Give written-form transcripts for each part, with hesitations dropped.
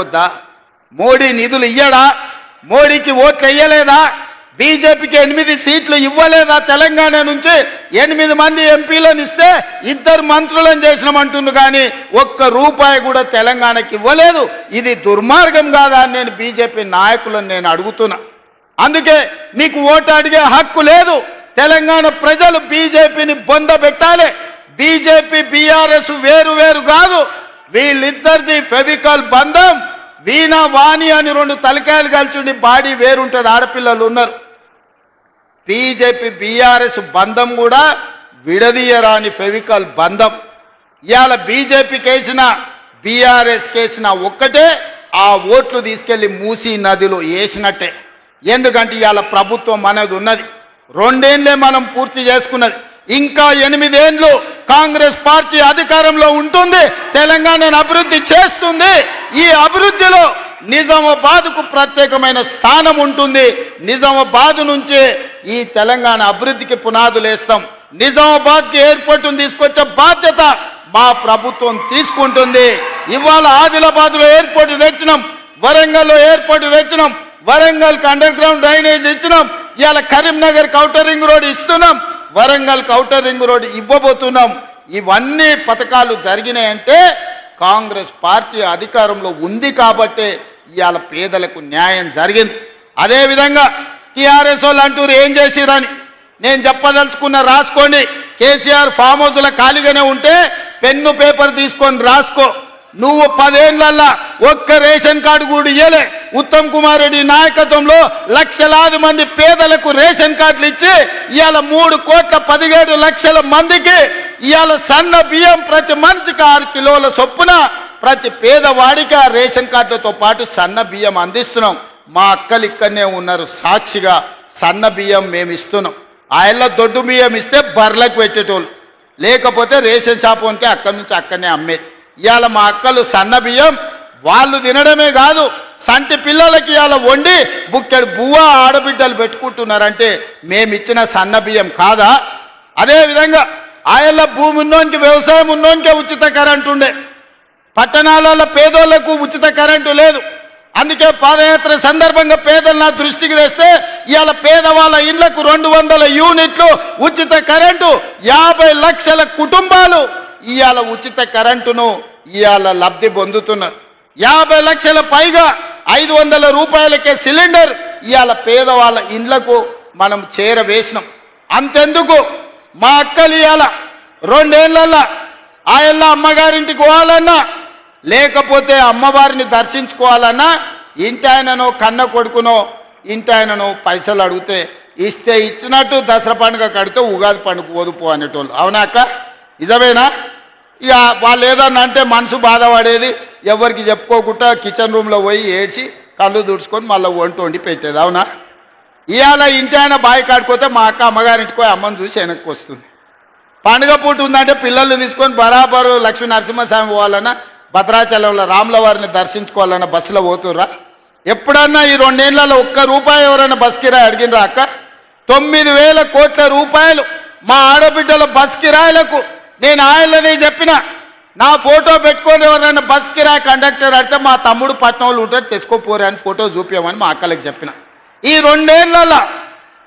వద్దా? మోడీ నిధులు ఇయ్యడా? మోడీకి ఓట్లు ఇయ్యలేదా? బీజేపీకి 8 సీట్లు ఇవ్వలేదా? తెలంగాణ నుంచి 8 మంది ఎంపీలను ఇస్తే 2 మంత్రులను చేసినామంటుండు, కానీ ఒక్క రూపాయి కూడా తెలంగాణకి ఇవ్వలేదు. ఇది దుర్మార్గం కాదా అని నేను బీజేపీ నాయకులను నేను అడుగుతున్నా. అందుకే మీకు ఓటు అడిగే హక్కు లేదు. తెలంగాణ ప్రజలు బీజేపీని బొందబెట్టాలి. బీజేపీ బీఆర్ఎస్ వేరు వేరు కాదు. వీళ్ళిద్దరిది ఫెవికాల్ బంధం. వీణా వాణి అని 2 తలకాయలు కలిసి బాడీ వేరుంటుంది, ఆడపిల్లలు ఉన్నారు. బీజేపీ బీఆర్ఎస్ బంధం కూడా విడదీయరాని ఫెవికాల్ బంధం. ఇవాళ బీజేపీకి వేసిన బీఆర్ఎస్ కేసిన ఒక్కటే, ఆ ఓట్లు తీసుకెళ్లి మూసీ నదిలో వేసినట్టే. ఎందుకంటే ఇవాళ ప్రభుత్వం అనేది ఉన్నది. 2 ఏళ్లే మనం పూర్తి చేసుకున్నది. ఇంకా 8 ఏళ్లు కాంగ్రెస్ పార్టీ అధికారంలో ఉంటుంది, తెలంగాణను అభివృద్ధి చేస్తుంది. ఈ అభివృద్ధిలో నిజామాబాద్కు ప్రత్యేకమైన స్థానం ఉంటుంది. నిజామాబాద్ నుంచే ఈ తెలంగాణ అభివృద్ధికి పునాదులు వేస్తాం. నిజామాబాద్కి ఎయిర్పోర్టును తీసుకొచ్చే బాధ్యత మా ప్రభుత్వం తీసుకుంటుంది. ఇవాళ ఆదిలాబాద్లో ఎయిర్పోర్ట్ తెచ్చినాం, వరంగల్లో ఎయిర్పోర్ట్ తెచ్చినాం, వరంగల్కి అండర్ గ్రౌండ్ డ్రైనేజ్ ఇచ్చినాం. ఇవాళ కరీంనగర్కి ఔటర్ రింగ్ రోడ్ ఇస్తున్నాం, వరంగల్కి ఔటర్ రింగ్ రోడ్ ఇవ్వబోతున్నాం. ఇవన్నీ పథకాలు జరిగినాయంటే కాంగ్రెస్ పార్టీ అధికారంలో ఉంది కాబట్టే ఇవాళ పేదలకు న్యాయం జరిగింది. అదేవిధంగా టీఆర్ఎస్ వాళ్ళు అంటూరు ఏం చేసిరని నేను చెప్పదలుచుకున్న, రాసుకోండి. కేసీఆర్ ఫామ్ హౌస్లో ఖాళీగానే ఉంటే పెన్ను పేపర్ తీసుకొని రాసుకో. నువ్వు 10 ఏళ్లల్లా ఒక్క రేషన్ కార్డు కూడా ఇయ్యలే. ఉత్తమ్ కుమార్ రెడ్డి నాయకత్వంలో లక్షలాది మంది పేదలకు రేషన్ కార్డులు ఇచ్చి ఇవాళ 3,17,00,000 మందికి ఇవాళ సన్న బియ్యం ప్రతి మనిషికి 6 కిలోల చొప్పున ప్రతి పేదవాడికి ఆ రేషన్ కార్డులతో పాటు సన్న బియ్యం అందిస్తున్నాం. మా అక్కలు ఇక్కడనే ఉన్నారు సాక్షిగా. సన్న బియ్యం మేము ఇస్తున్నాం. ఆయల్ల దొడ్డు బియ్యం ఇస్తే బర్లకు పెట్టేటోళ్ళు, లేకపోతే రేషన్ షాప్ ఉంటే అక్కడి నుంచి అక్కడనే అమ్మేది. ఇవాళ మా అక్కలు సన్న బియ్యం వాళ్ళు తినడమే కాదు, సంటి పిల్లలకి ఇవాళ వండి బుక్కెడు బువ్వ ఆడబిడ్డలు పెట్టుకుంటున్నారంటే మేమిచ్చిన సన్న బియ్యం కాదా? అదేవిధంగా ఆయల్ల భూమి ఉన్నోనికి, వ్యవసాయం ఉన్నోనికే ఉచిత కరెంటు ఉండే. పట్టణాలలో పేదోళ్లకు ఉచిత కరెంటు లేదు. అందుకే పాదయాత్ర సందర్భంగా పేదలు నా దృష్టికి తెస్తే ఇవాళ పేదవాళ్ళ ఇళ్లకు 200 యూనిట్లు ఉచిత కరెంటు, 50 లక్షల కుటుంబాలు ఇవాళ ఉచిత కరెంటును ఇవాళ లబ్ధి పొందుతున్నారు. 50 లక్షల పైగా 500 రూపాయలకే సిలిండర్ ఇవాళ పేదవాళ్ళ ఇండ్లకు మనం చేరవేసినాం. అంతెందుకు మా అక్కలు ఇవాళ 2 ఏళ్లల్లా ఆయల్ల అమ్మగారింటికి పోవాలన్నా, లేకపోతే అమ్మవారిని దర్శించుకోవాలన్నా, ఇంటి ఆయననో కన్న కొడుకునో ఇంటి ఆయననో పైసలు అడిగితే ఇస్తే ఇచ్చినట్టు దసరా పండుగ కడితే ఉగాది పండుగ పోదుపో అనేటోళ్ళు. అవునా అక్క? నిజమేనా? ఇక వాళ్ళు ఏదన్నా అంటే మనసు బాధపడేది, ఎవరికి చెప్పుకోకుండా కిచెన్ రూమ్లో పోయి ఏడ్చి కళ్ళు దుడుచుకొని మళ్ళీ వండి పెట్టేది. అవునా? ఇవాళ ఇంటి ఆయన బావి కాడిపోతే మా అక్క అమ్మగారింటికి పోయి అమ్మని చూసి వెనక్కి వస్తుంది. పండుగ పూట ఉందంటే పిల్లల్ని తీసుకొని బరాబరు లక్ష్మీ నరసింహస్వామి పోవాలన్నా, భద్రాచలంలో రాముల వారిని దర్శించుకోవాలన్నా బస్సులో పోతుర్రా? ఎప్పుడన్నా ఈ 2 ఏళ్లలో ఒక్క రూపాయి ఎవరైనా బస్ కిరాయి అడిగినరా అక్క? 9,000 కోట్ల రూపాయలు మా ఆడబిడ్డల బస్ కిరాయిలకు నేను ఆయననే చెప్పిన, నా ఫోటో పెట్టుకొని ఎవరైనా బస్ కిరాయి కండక్టర్ అడితే మా తమ్ముడు పట్నంలో ఉంటాడు తెచ్చుకోపోరే అని ఫోటో చూపించమని మా అక్కలకు చెప్పిన. ఈ 2 ఏళ్లలో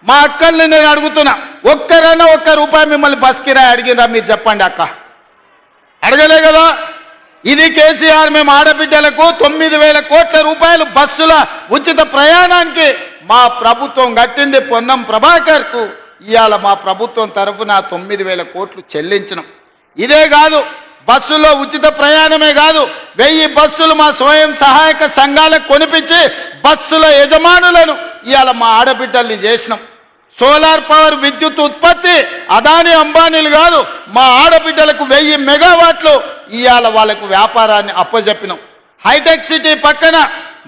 మా అక్కల్ని నేను అడుగుతున్నా, ఒక్కరైనా ఒక్క రూపాయి మిమ్మల్ని బస్ కిరాయి అడిగినరా? మీరు చెప్పండి అక్క. అడగలే కదా? ఇది కేసీఆర్ మేము ఆడబిడ్డలకు 9,000 కోట్ల రూపాయలు బస్సుల ఉచిత ప్రయాణానికి మా ప్రభుత్వం కట్టింది. పొన్నం ప్రభాకర్కు ఇవాళ మా ప్రభుత్వం తరఫున 9,000 కోట్లు చెల్లించినాం. ఇదే కాదు, బస్సులో ఉచిత ప్రయాణమే కాదు, 1000 బస్సులు మా స్వయం సహాయక సంఘాలకు కొనిపించి బస్సుల యజమానులను ఇవాళ మా ఆడబిడ్డల్ని చేసినాం. సోలార్ పవర్ విద్యుత్ ఉత్పత్తి అదాని అంబానీలు కాదు, మా ఆడబిడ్డలకు 1000 మెగావాట్లు ఇవాళ వాళ్ళకు వ్యాపారాన్ని అప్పజెప్పినాం. హైటెక్ సిటీ పక్కన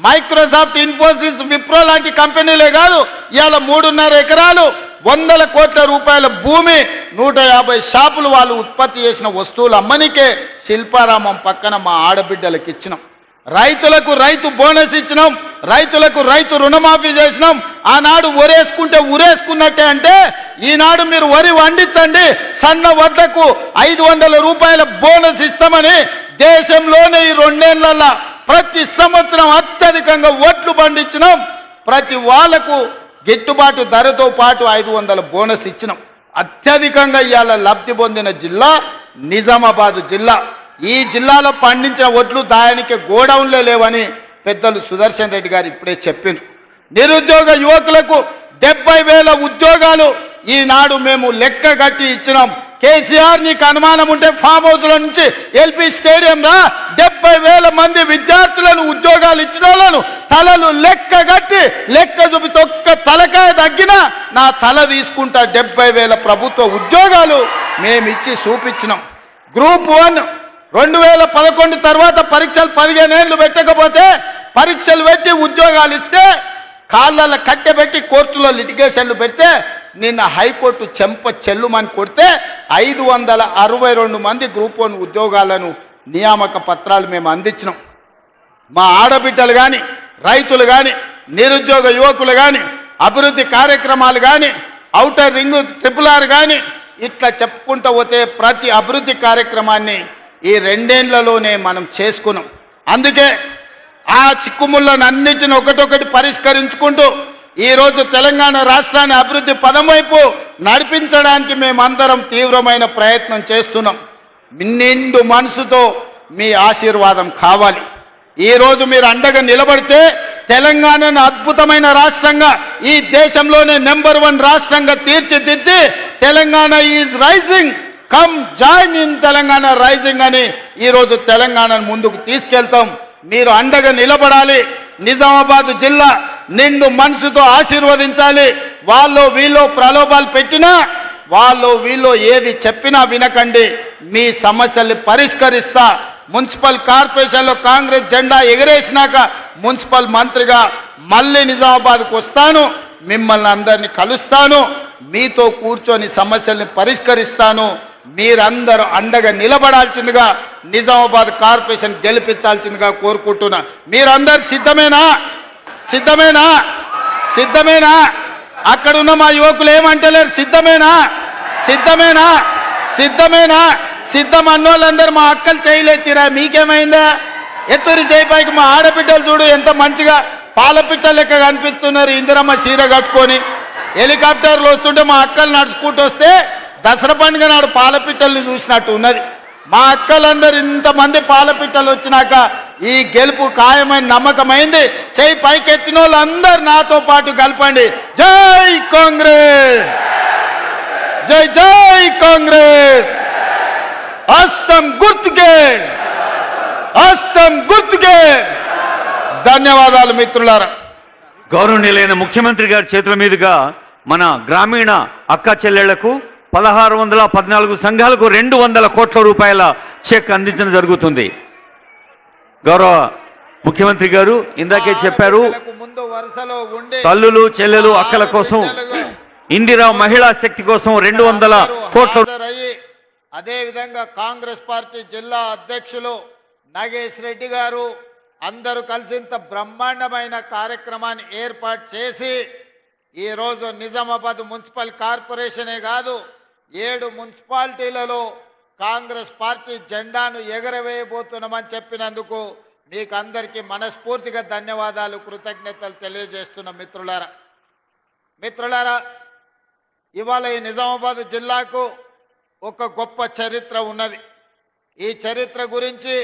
మైక్రోసాఫ్ట్, ఇన్ఫోసిస్, విప్రో లాంటి కంపెనీలే కాదు, ఇవాళ 3.5 ఎకరాలు 100 కోట్ల రూపాయల భూమి, 150 షాపులు వాళ్ళు ఉత్పత్తి చేసిన వస్తువులు అమ్మనికే శిల్పారామం పక్కన మా ఆడబిడ్డలకు ఇచ్చినాం. రైతులకు రైతు బోనస్ ఇచ్చినాం, రైతులకు రైతు రుణమాఫీ చేసినాం. ఆనాడు ఒరేసుకుంటే ఉరేసుకున్నట్టే అంటే ఈనాడు మీరు వరి వండించండి, సన్న వడ్లకు 500 రూపాయల బోనస్ ఇస్తామని దేశంలోనే ఈ 2 ఏళ్లలో ప్రతి సంవత్సరం అత్యధికంగా ఓట్లు పండించినాం. ప్రతి వాళ్లకు గిట్టుబాటు ధరతో పాటు 500 బోనస్ ఇచ్చినాం. అత్యధికంగా ఇవాళ లబ్ధి పొందిన జిల్లా నిజామాబాద్ జిల్లా. ఈ జిల్లాలో పండించిన ఒట్లు దాయానికి గోడౌన్లే లేవని పెద్దలు సుదర్శన్ రెడ్డి గారు ఇప్పుడే చెప్పిండ్రు. నిరుద్యోగ యువకులకు 70,000 ఉద్యోగాలు ఈనాడు మేము లెక్క కట్టి ఇచ్చినాం. కేసీఆర్ నీకు అనుమానం ఉంటే ఫామ్ హౌస్ల నుంచి ఎల్పీ స్టేడియం రా, 70,000 మంది విద్యార్థులను ఉద్యోగాలు ఇచ్చిన వాళ్ళను తలలు లెక్క కట్టి లెక్క చూపితే ఒక్క తలకాయ తగ్గినా నా తల తీసుకుంటా. 70,000 ప్రభుత్వ ఉద్యోగాలు మేమిచ్చి చూపించినాం. గ్రూప్ 1 2011 తర్వాత పరీక్షలు 15 ఏళ్ళు పెట్టకపోతే పరీక్షలు పెట్టి ఉద్యోగాలు ఇస్తే కాళ్ళ కట్టెబెట్టి కోర్టులో లిటిగేషన్లు పెడితే నిన్న హైకోర్టు చెంప చెల్లుమని కొడితే 562 మంది గ్రూప్ 1 ఉద్యోగాలను నియామక పత్రాలు మేము అందించినాం. మా ఆడబిడ్డలు కానీ, రైతులు కానీ, నిరుద్యోగ యువకులు కానీ, అభివృద్ధి కార్యక్రమాలు కానీ, ఔటర్ రింగ్ RRR కానీ ఇట్లా చెప్పుకుంటూ పోతే ప్రతి అభివృద్ధి కార్యక్రమాన్ని ఈ 2 ఏళ్లలోనే మనం చేసుకున్నాం. అందుకే ఆ చిక్కుముళ్ళను అన్నిటిని ఒకటొకటి పరిష్కరించుకుంటూ ఈరోజు తెలంగాణ రాష్ట్రాన్ని అభివృద్ధి పదం వైపు నడిపించడానికి మేమందరం తీవ్రమైన ప్రయత్నం చేస్తున్నాం. నిండు మనసుతో మీ ఆశీర్వాదం కావాలి. ఈరోజు మీరు అండగా నిలబడితే తెలంగాణను అద్భుతమైన రాష్ట్రంగా, ఈ దేశంలోనే నెంబర్ 1 రాష్ట్రంగా తీర్చిదిద్ది Telangana is rising, come join in Telangana rising అని ఈరోజు తెలంగాణను ముందుకు తీసుకెళ్తాం. మీరు అండగా నిలబడాలి. నిజామాబాద్ జిల్లా నిండు మనసుతో ఆశీర్వదించాలి. వాళ్ళు వీళ్ళు ప్రలోభాలు పెట్టినా, వాళ్ళు వీళ్ళు ఏది చెప్పినా వినకండి. మీ సమస్యల్ని పరిష్కరిస్తా. మున్సిపల్ కార్పొరేషన్లో కాంగ్రెస్ జెండా ఎగరేసినాక మున్సిపల్ మంత్రిగా మళ్ళీ నిజామాబాద్కు వస్తాను. మిమ్మల్ని అందరినీ కలుస్తాను. మీతో కూర్చొని సమస్యల్ని పరిష్కరిస్తాను. మీరందరూ అండగా నిలబడాల్సిందిగా, నిజామాబాద్ కార్పొరేషన్ గెలిపించాల్సిందిగా కోరుకుంటున్నా. మీరందరూ సిద్ధమేనా? సిద్ధమేనా? సిద్ధమేనా? అక్కడున్న మా యువకులు ఏమంటలేరు? సిద్ధమేనా? సిద్ధమేనా? సిద్ధమేనా? సిద్ధం అన్నోళ్ళందరూ మా అక్కలు చేయలేతిరా. మీకేమైందా? ఎత్తురి చేయిపైకి మా ఆడబిడ్డలు చూడు ఎంత మంచిగా పాలపిట్ట లెక్క కనిపిస్తున్నారు. ఇందిరమ్మ చీర కట్టుకొని హెలికాప్టర్లు వస్తుంటే మా అక్కలు నడుచుకుంటూ వస్తే దసరా పండుగ నాడు పాలపిట్టల్ని చూసినట్టు ఉన్నది. మా అక్కలందరూ ఇంతమంది పాలపిట్టలు వచ్చినాక ఈ గెలుపు ఖాయమైన నమ్మకమైంది. చేయి పైకెత్తిన వాళ్ళందరూ నాతో పాటు కలపండి. జై కాంగ్రెస్, జై జై కాంగ్రెస్. హస్తం గుర్తుకే, హస్తం గుర్తుకే. ధన్యవాదాలు మిత్రులారా. గౌరవనీయులైన ముఖ్యమంత్రి గారి చేతుల మీదుగా మన గ్రామీణ అక్క చెల్లెళ్లకు 1614 సంఘాలకు 200 కోట్ల రూపాయల చెక్ అందించడం జరుగుతుంది. గౌరవ ముఖ్యమంత్రి గారు ఇందాకే చెప్పారు, తల్లులు చెల్లెలు అక్కల కోసం ఇందిరా మహిళా శక్తి కోసం 200 కోట్ల. అదేవిధంగా కాంగ్రెస్ పార్టీ జిల్లా అధ్యక్షులు నాగేష్ రెడ్డి గారు అందరూ కలిసి ఇంత బ్రహ్మాండమైన కార్యక్రమాన్ని ఏర్పాటు చేసి ఈరోజు నిజామాబాద్ మున్సిపల్ కార్పొరేషనే కాదు 7 మున్సిపాలిటీలలో కాంగ్రెస్ పార్టీ జెండాను ఎగరవేయబోతున్నామని చెప్పినందుకు మీకు అందరికీ మనస్ఫూర్తిగా ధన్యవాదాలు, కృతజ్ఞతలు తెలియజేస్తున్న మిత్రులారా, ఇవాళ ఈ నిజామాబాద్ జిల్లాకు ఒక గొప్ప చరిత్ర ఉన్నది. ఈ చరిత్ర గురించి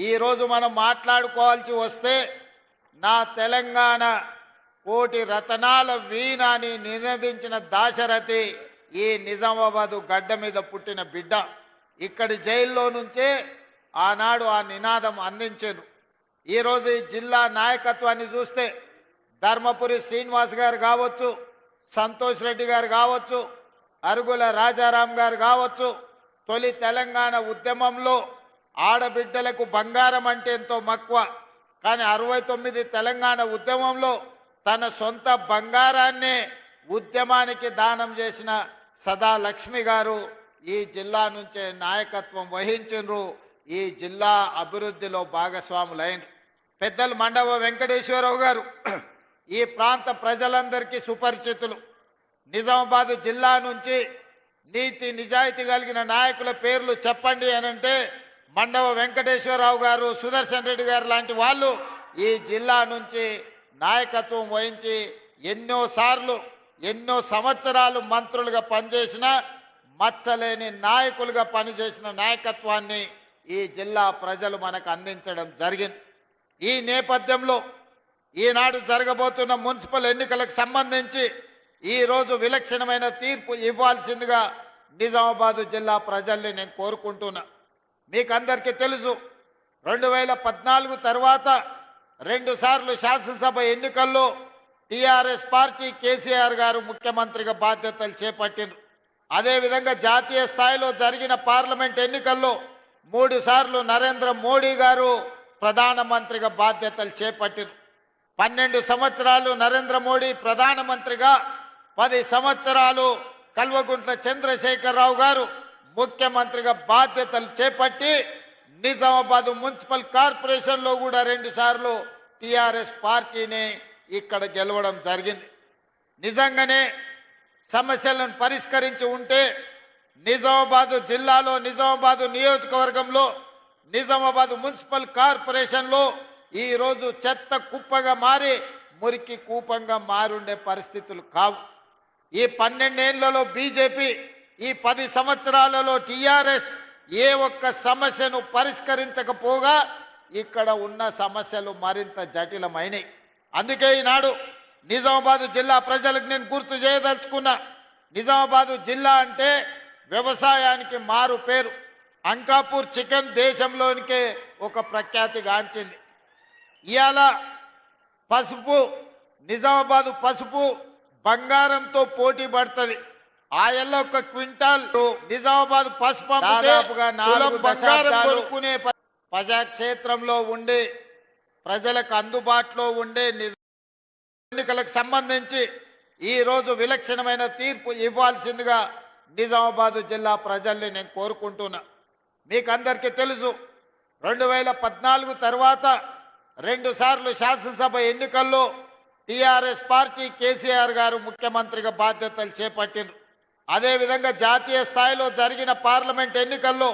ఈరోజు మనం మాట్లాడుకోవాల్సి వస్తే నా తెలంగాణ కోటి రతనాల వీణ అని నినదించిన దాశరథి ఈ నిజామాబాదు గడ్డ మీద పుట్టిన బిడ్డ. ఇక్కడి జైల్లో నుంచే ఆనాడు ఆ నినాదం అందించారు. ఈరోజు ఈ జిల్లా నాయకత్వాన్ని చూస్తే ధర్మపురి శ్రీనివాస్ గారు కావచ్చు, సంతోష్ రెడ్డి గారు కావచ్చు, అరుగుల రాజారాం గారు కావచ్చు, తొలి తెలంగాణ ఉద్యమంలో ఆడబిడ్డలకు బంగారం అంటే ఎంతో మక్కువ. కానీ 69 తెలంగాణ ఉద్యమంలో తన సొంత బంగారాన్నే ఉద్యమానికి దానం చేసిన సదా లక్ష్మి గారు ఈ జిల్లా నుంచే నాయకత్వం వహించారు. ఈ జిల్లా అభివృద్ధిలో భాగస్వాములైన పెద్దలు మండవ వెంకటేశ్వరరావు గారు ఈ ప్రాంత ప్రజలందరికీ సుపరిచితులు. నిజామాబాద్ జిల్లా నుంచి నీతి నిజాయితీ కలిగిన నాయకుల పేర్లు చెప్పండి అనంటే మండవ వెంకటేశ్వరరావు గారు, సుదర్శన్ రెడ్డి గారు లాంటి వాళ్ళు ఈ జిల్లా నుంచి నాయకత్వం వహించి ఎన్నో సంవత్సరాలు మంత్రులుగా పనిచేసిన మచ్చలేని నాయకులుగా పనిచేసిన నాయకత్వాన్ని ఈ జిల్లా ప్రజలు మనకు అందించడం జరిగింది. ఈ నేపథ్యంలో ఈనాడు జరగబోతున్న మున్సిపల్ ఎన్నికలకు సంబంధించి ఈరోజు విలక్షణమైన తీర్పు ఇవ్వాల్సిందిగా నిజామాబాద్ జిల్లా ప్రజల్ని నేను కోరుకుంటున్నా. మీకు అందరికీ తెలుసు, 2014 తర్వాత 2 సార్లు శాసనసభ ఎన్నికల్లో టీఆర్ఎస్ పార్టీ కేసీఆర్ గారు ముఖ్యమంత్రిగా బాధ్యతలు చేపట్టిండ్రు. అదేవిధంగా జాతీయ స్థాయిలో జరిగిన పార్లమెంట్ ఎన్నికల్లో 3 సార్లు నరేంద్ర మోడీ గారు ప్రధానమంత్రిగా బాధ్యతలు చేపట్టిండ్రు. 12 సంవత్సరాలు నరేంద్ర మోడీ ప్రధానమంత్రిగా, 10 సంవత్సరాలు కల్వకుంట్ల చంద్రశేఖరరావు గారు ముఖ్యమంత్రిగా బాధ్యతలు చేపట్టి నిజామాబాద్ మున్సిపల్ కార్పొరేషన్లో కూడా 2 సార్లు టీఆర్ఎస్ పార్టీని ఇక్కడ గెలవడం జరిగింది. నిజంగానే సమస్యలను పరిష్కరించి ఉంటే నిజామాబాద్ జిల్లాలో, నిజామాబాద్ నియోజకవర్గంలో, నిజామాబాద్ మున్సిపల్ కార్పొరేషన్లో ఈరోజు చెత్త కుప్పగా మారి మురికి కూపంగా మారుండే పరిస్థితులు కావు. ఈ 12 ఏళ్లలో బీజేపీ, ఈ 10 సంవత్సరాలలో టీఆర్ఎస్ ఏ ఒక్క సమస్యను పరిష్కరించకపోగా ఇక్కడ ఉన్న సమస్యలు మరింత జటిలమైనవి. అందుకే ఈనాడు నిజామాబాద్ జిల్లా ప్రజలకు నేను గుర్తు చేయదలుచుకున్నా, నిజామాబాద్ జిల్లా అంటే వ్యవసాయానికి మారు పేరు. అంకాపూర్ చికెన్ దేశంలోనికే ఒక ప్రఖ్యాతి గాంచింది. ఇవాళ పసుపు, నిజామాబాద్ పసుపు బంగారంతో పోటీ పడుతుంది. ఆయల్లో ఒక క్వింటాల్ నిజామాబాద్ పసుపు దాదాపుగా 4 బంగారం కొనుక్కునే ప్రజాక్షేత్రంలో ఉండి ప్రజలకు అందుబాటులో ఉండే ఎన్నికలకు సంబంధించి ఈరోజు విలక్షణమైన తీర్పు ఇవ్వాల్సిందిగా నిజామాబాద్ జిల్లా ప్రజల్ని నేను కోరుకుంటున్నా. మీకు అందరికీ తెలుసు, 2014 తర్వాత 2 సార్లు శాసనసభ ఎన్నికల్లో టీఆర్ఎస్ పార్టీ కేసీఆర్ గారు ముఖ్యమంత్రిగా బాధ్యతలు చేపట్టిండ్రు. అదేవిధంగా జాతీయ స్థాయిలో జరిగిన పార్లమెంట్ ఎన్నికల్లో